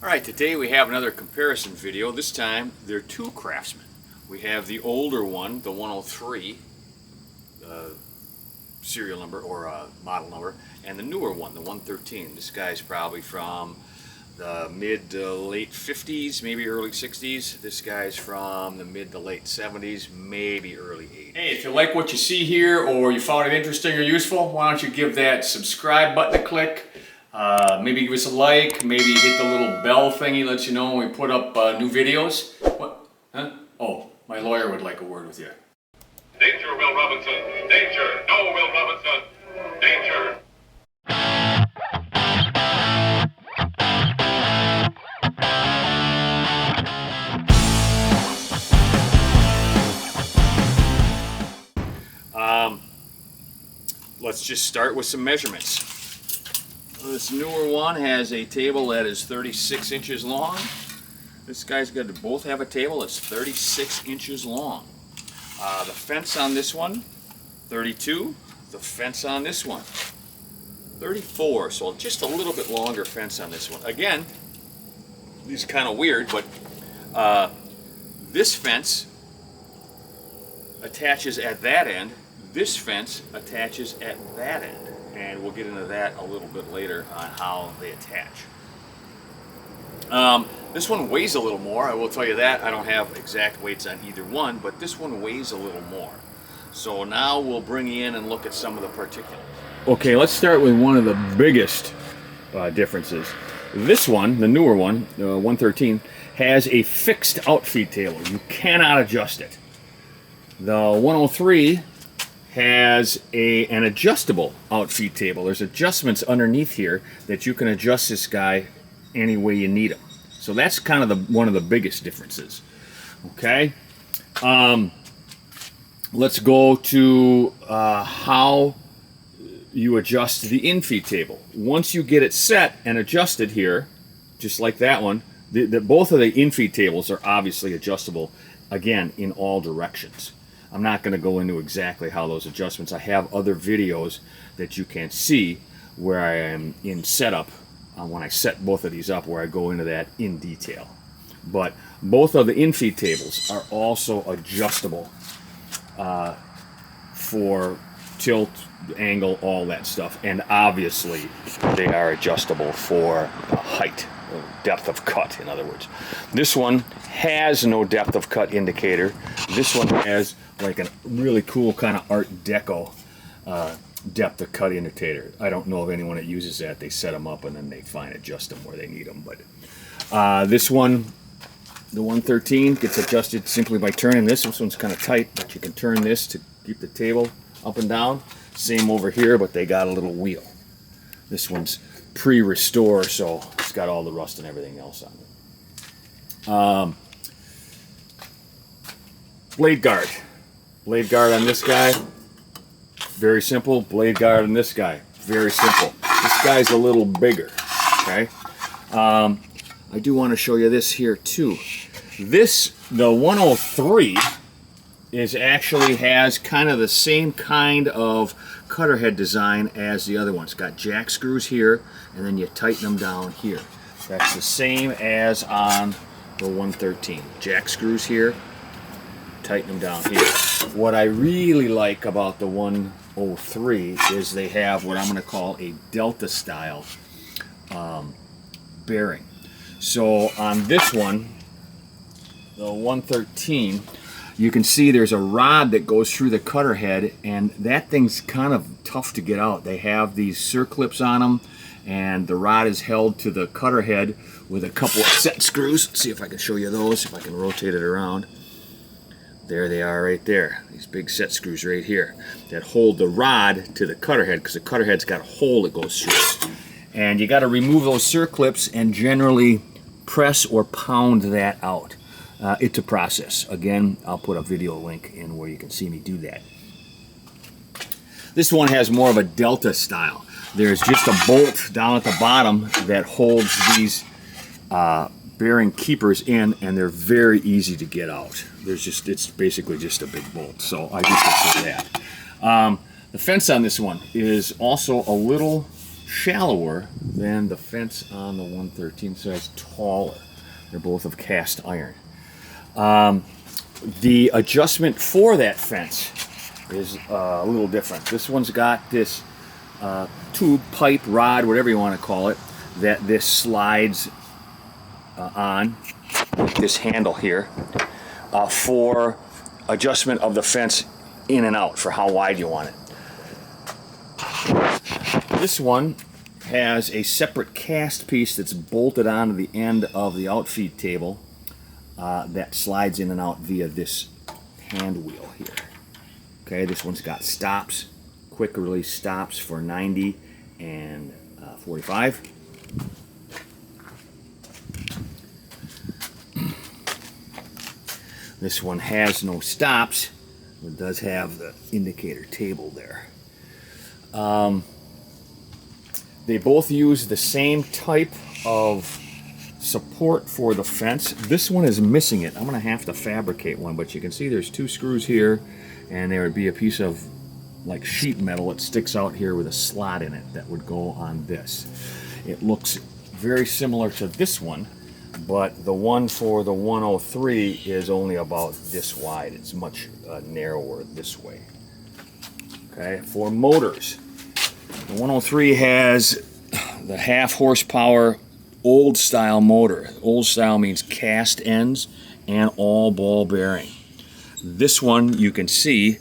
Alright, today we have another comparison video. This time there are two Craftsman. We have the older one, the 103 serial number or model number, and the newer one, the 113. This guy's probably from the mid to late 50s, maybe early 60s. This guy's from the mid to late 70s, maybe early 80s. Hey, if you like what you see here or you found it interesting or useful, why don't you give that subscribe button a click. Maybe give us a like, maybe hit the little bell thingy, lets you know when we put up new videos. What? Huh? Oh, my lawyer would like a word with you. Danger, Will Robinson! Danger! No, Will Robinson! Danger! Let's just start with some measurements. This newer one has a table that is 36 inches long. This guy's got to both have a table that's 36 inches long. The fence on this one, 32. The fence on this one, 34. So just a little bit longer fence on this one. Again, these are kind of weird, but this fence attaches at that end. This fence attaches at that end. And we'll get into that a little bit later on how they attach. This one weighs a little more, I will tell you that. I don't have exact weights on either one, but this one weighs a little more. So now we'll bring you in and look at some of the particulars. Okay, let's start with one of the biggest differences. This one, the newer one, 113, has a fixed outfeed table. You cannot adjust it. The 103 has an adjustable outfeed table. There's adjustments underneath here that you can adjust this guy any way you need them. So that's kind of one of the biggest differences. Okay, let's go to how you adjust the infeed table. Once you get it set and adjusted here, just like that one, both of the infeed tables are obviously adjustable, again, in all directions. I'm not going to go into exactly how those adjustments. I have other videos that you can see where I am in setup when I set both of these up, where I go into that in detail. But both of the infeed tables are also adjustable for tilt, angle, all that stuff. And obviously they are adjustable for height, depth of cut, in other words. This one has no depth of cut indicator. This one has like a really cool kind of Art Deco depth of cut indicator. I don't know of anyone that uses that. They set them up and then they adjust them where they need them. But this one, the 113, gets adjusted simply by turning this. This one's kind of tight, but you can turn this to keep the table up and down. Same over here, but they got a little wheel. This one's pre-restore, so it's got all the rust and everything else on it. Blade guard. Blade guard on this guy, very simple. Blade guard on this guy, very simple. This guy's a little bigger, okay? I do want to show you this here too. The 103 actually has kind of the same kind of cutter head design as the other one. It's got jack screws here, and then you tighten them down here. That's the same as on the 113. Jack screws here, tighten them down here. What I really like about the 103 is they have what I'm going to call a Delta style bearing. So on this one, the 113, you can see there's a rod that goes through the cutter head, and that thing's kind of tough to get out. They have these circlips on them, and the rod is held to the cutter head with a couple of set screws. Let's see if I can show you those, if I can rotate it around. There they are right there, these big set screws right here that hold the rod to the cutter head, because the cutter head's got a hole that goes through it. And you got to remove those circlips and generally press or pound that out. It's a process. Again, I'll put a video link in where you can see me do that. This one has more of a Delta style. There's just a bolt down at the bottom that holds these bearing keepers in, and they're very easy to get out. It's basically just a big bolt, so I just prefer that. The fence on this one is also a little shallower than the fence on the 113, so it's taller. They're both of cast iron. The adjustment for that fence is a little different. This one's got this tube, pipe, rod, whatever you want to call it, that this slides on this handle here for adjustment of the fence in and out, for how wide you want it. This one has a separate cast piece that's bolted onto the end of the outfeed table that slides in and out via this hand wheel here. Okay, this one's got stops, quick release stops for 90 and 45. This one has no stops, but it does have the indicator table there. They both use the same type of support for the fence. This one is missing it. I'm going to have to fabricate one, but you can see there's 2 screws here, and there would be a piece of like sheet metal that sticks out here with a slot in it that would go on this. It looks very similar to this one, but the one for the 103 is only about this wide. It's much narrower this way. Okay, for motors, the 103 has the 1/2 horsepower old style motor. Old style means cast ends and all ball bearing. This one, you can see,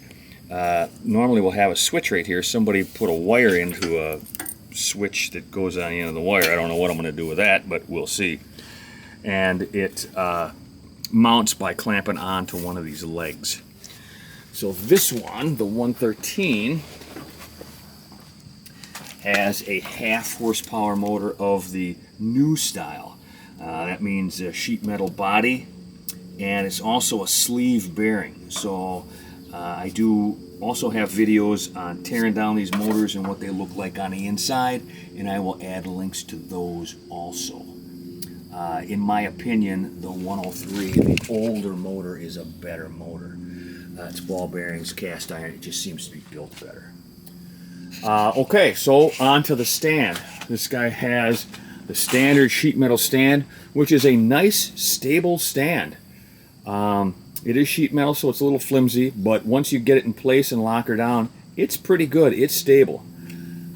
normally we'll have a switch right here. Somebody put a wire into a switch that goes on the end of the wire. I don't know what I'm going to do with that, but we'll see. And it mounts by clamping onto one of these legs. So this one, the 113, has a 1/2 horsepower motor of the new style. That means a sheet metal body, and it's also a sleeve bearing. So I do also have videos on tearing down these motors and what they look like on the inside, and I will add links to those also. In my opinion, the 103, the older motor, is a better motor. It's ball bearings, cast iron, it just seems to be built better. Okay, so on to the stand. This guy has the standard sheet metal stand, which is a nice, stable stand. It is sheet metal, so it's a little flimsy, but once you get it in place and lock her down, it's pretty good. It's stable.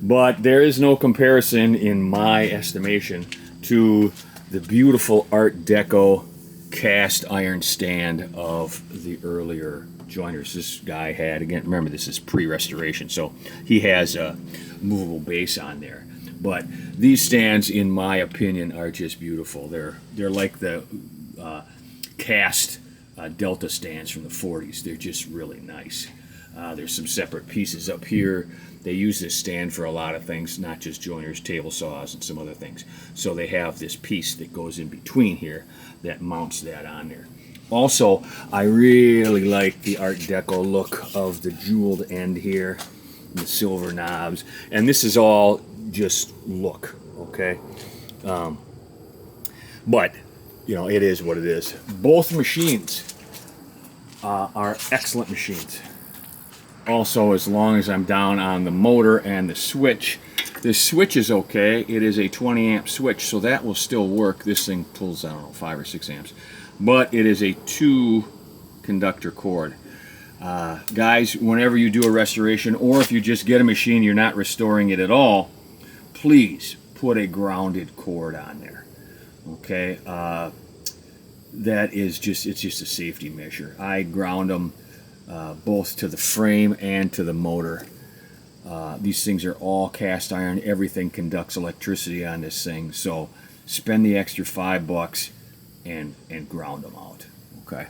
But there is no comparison, in my estimation, to the beautiful Art Deco cast iron stand of the earlier joiners. This guy had, again, remember this is pre-restoration, so he has a movable base on there. But these stands, in my opinion, are just beautiful. They're like the cast Delta stands from the 40s. They're just really nice. There's some separate pieces up here. They use this stand for a lot of things, not just joiners, table saws, and some other things. So they have this piece that goes in between here that mounts that on there. Also, I really like the Art Deco look of the jeweled end here, and the silver knobs, and this is all just look, okay? But, you know, it is what it is. Both machines are excellent machines. Also, as long as I'm down on the motor and the switch, this switch is okay. It is a 20 amp switch, so that will still work. This thing pulls, I don't know, 5 or 6 amps. But it is a 2 conductor cord. Guys, whenever you do a restoration, or if you just get a machine, you're not restoring it at all, please put a grounded cord on there. Okay? That is just, it's just a safety measure. I ground them both to the frame and to the motor. These things are all cast iron. Everything conducts electricity on this thing, so spend the extra $5 and ground them out. Okay.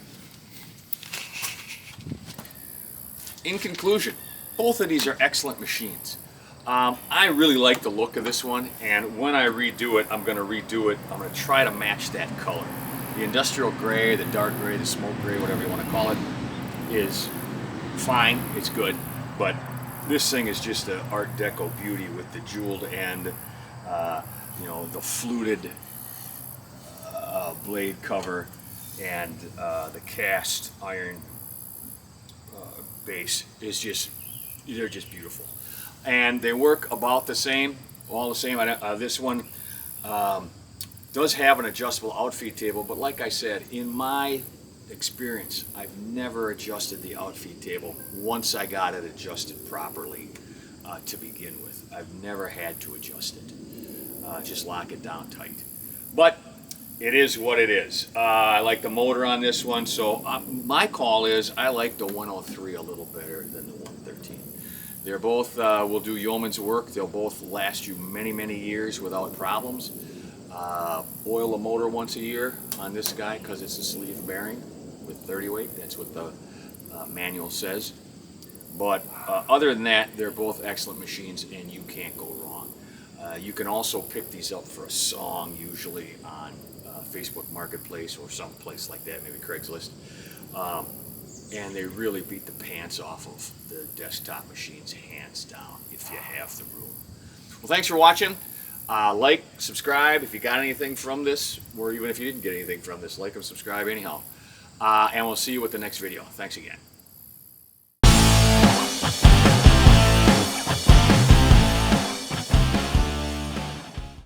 In conclusion, both of these are excellent machines. I really like the look of this one, and when I redo it, I'm going to redo it. I'm going to try to match that color. The industrial gray, the dark gray, the smoke gray, whatever you want to call it, is fine. It's good, but this thing is just an Art Deco beauty with the jeweled end, you know, the fluted blade cover, and the cast iron base is just, they're just beautiful. And they work about the same. all the same. This one does have an adjustable outfeed table, but like I said, in my experience, I've never adjusted the outfeed table once I got it adjusted properly to begin with. I've never had to adjust it. Just lock it down tight. But it is what it is. I like the motor on this one, so my call is I like the 103 a little better than the 113. They're both will do yeoman's work. They'll both last you many, many years without problems. Oil the motor once a year on this guy because it's a sleeve bearing with 30 weight. That's what the manual says. But other than that, they're both excellent machines and you can't go wrong. You can also pick these up for a song, usually on Facebook Marketplace or some place like that, maybe Craigslist. And they really beat the pants off of the desktop machines, hands down, if you have the room. Well, thanks for watching. Like, subscribe if you got anything from this, or even if you didn't get anything from this, like and subscribe anyhow. And we'll see you with the next video. Thanks again.